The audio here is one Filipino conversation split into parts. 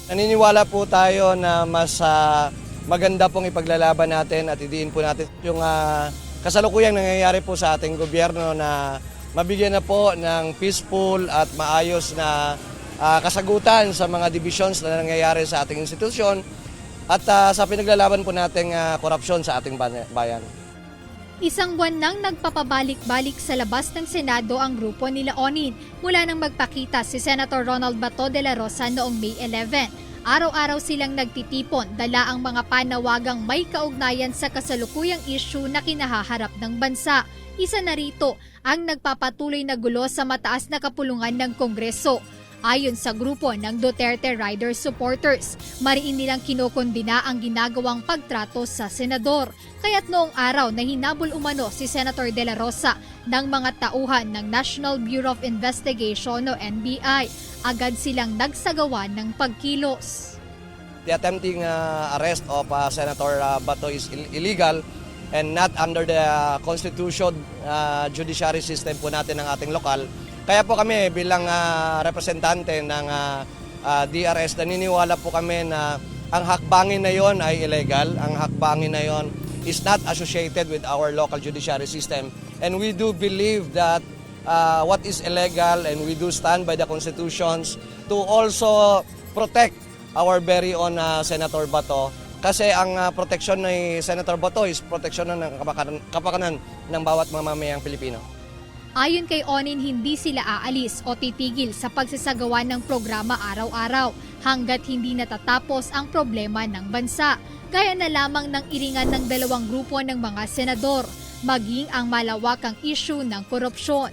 Naniniwala po tayo na mas maganda pong ipaglalaban natin at idiin po natin yung kasalukuyang nangyayari po sa ating gobyerno na mabigyan na po ng peaceful at maayos na kasagutan sa mga divisions na nangyayari sa ating institusyon at sa pinaglalaban po nating korupsyon sa ating bayan. Isang buwan nang nagpapabalik-balik sa labas ng Senado ang grupo ni Leonin mula nang magpakita si Senator Ronald Bato de la Rosa noong May 11. Araw-araw silang nagtitipon, dala ang mga panawagang may kaugnayan sa kasalukuyang issue na kinahaharap ng bansa. Isa na rito ang nagpapatuloy na gulo sa mataas na kapulungan ng Kongreso. Ayon sa grupo ng Duterte Rider supporters, mariin nilang kinokondina ang ginagawang pagtrato sa senador. Kaya't noong araw na hinabol umano si Senator De La Rosa ng mga tauhan ng National Bureau of Investigation o NBI, agad silang nagsagawa ng pagkilos. The attempting arrest of Senator Bato is illegal and not under the constitution judiciary system po natin ng ating lokal. Kaya po kami bilang representante ng DRS, naniniwala po kami na ang hakbangin na yon ay illegal. Ang hakbangin na yon is not associated with our local judiciary system. And we do believe that what is illegal, and we do stand by the constitutions to also protect our very own Senator Bato. Kasi ang proteksyon ni Senator Bato is proteksyon ng kapakanan ng bawat mamamayang Pilipino. Ayon kay Onin, hindi sila aalis o titigil sa pagsasagawa ng programa araw-araw hanggat hindi natatapos ang problema ng bansa. Gaya na lamang ng iringan ng dalawang grupo ng mga senador, maging ang malawakang issue ng korupsyon.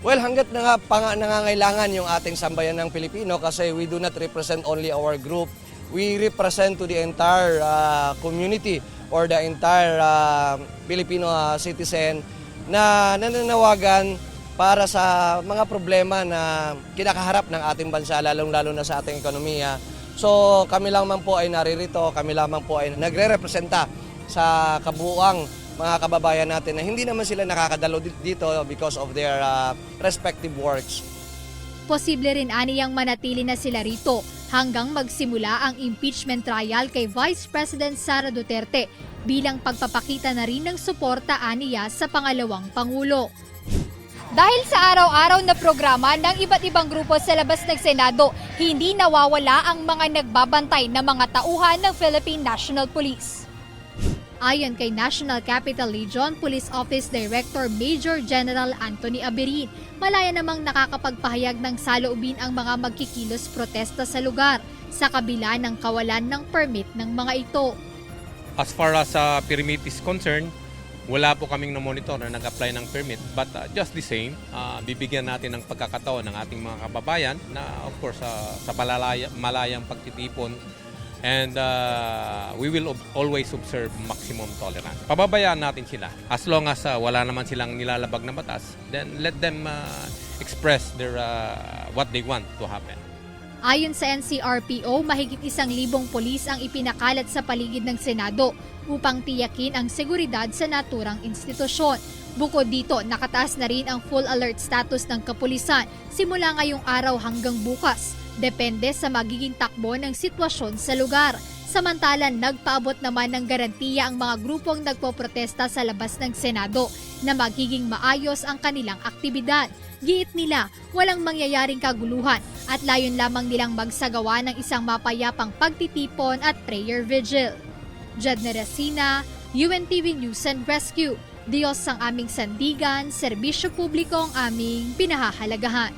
Well, hanggat nangangailangan yung ating sambayan ng Pilipino kasi we do not represent only our group. We represent to the entire community or the entire Filipino citizen na nananawagan para sa mga problema na kinakaharap ng ating bansa, lalong-lalo na sa ating ekonomiya. So kami lamang po ay naririto, kami lamang po ay nagre-representa sa kabuuang mga kababayan natin na hindi naman sila nakakadalo dito because of their respective works. Posible rin aniyang manatili na sila rito hanggang magsimula ang impeachment trial kay Vice President Sara Duterte bilang pagpapakita na rin ng suporta aniya sa pangalawang Pangulo. Dahil sa araw-araw na programa ng iba't ibang grupo sa labas ng Senado, hindi nawawala ang mga nagbabantay na mga tauhan ng Philippine National Police. Ayon kay National Capital Region Police Office Director Major General Anthony Aberin, malaya namang nakakapagpahayag ng saloobin ang mga magkikilos protesta sa lugar sa kabila ng kawalan ng permit ng mga ito. As far as permit is concerned, wala po kaming na-monitor na nag-apply ng permit. But just the same, bibigyan natin ng pagkakataon ng ating mga kababayan na of course sa malayang pagtitipon. And we will always observe maximum tolerance. Pababayaan natin sila. As long as wala naman silang nilalabag na batas, then let them express their what they want to happen. Ayon sa NCRPO, mahigit 1,000 polis ang ipinakalat sa paligid ng Senado upang tiyakin ang seguridad sa naturang institusyon. Bukod dito, nakataas na rin ang full alert status ng kapulisan simula ngayong araw hanggang bukas. Depende sa magiging takbo ng sitwasyon sa lugar. Samantalang nagpaabot naman ng garantiya ang mga grupong nagpoprotesta sa labas ng Senado na magiging maayos ang kanilang aktibidad. Giit nila, walang mangyayaring kaguluhan at layon lamang nilang magsagawa ng isang mapayapang pagtitipon at prayer vigil. Jedne Resina, UNTV News and Rescue. Diyos ang aming sandigan, serbisyo publiko ang aming pinahahalagahan.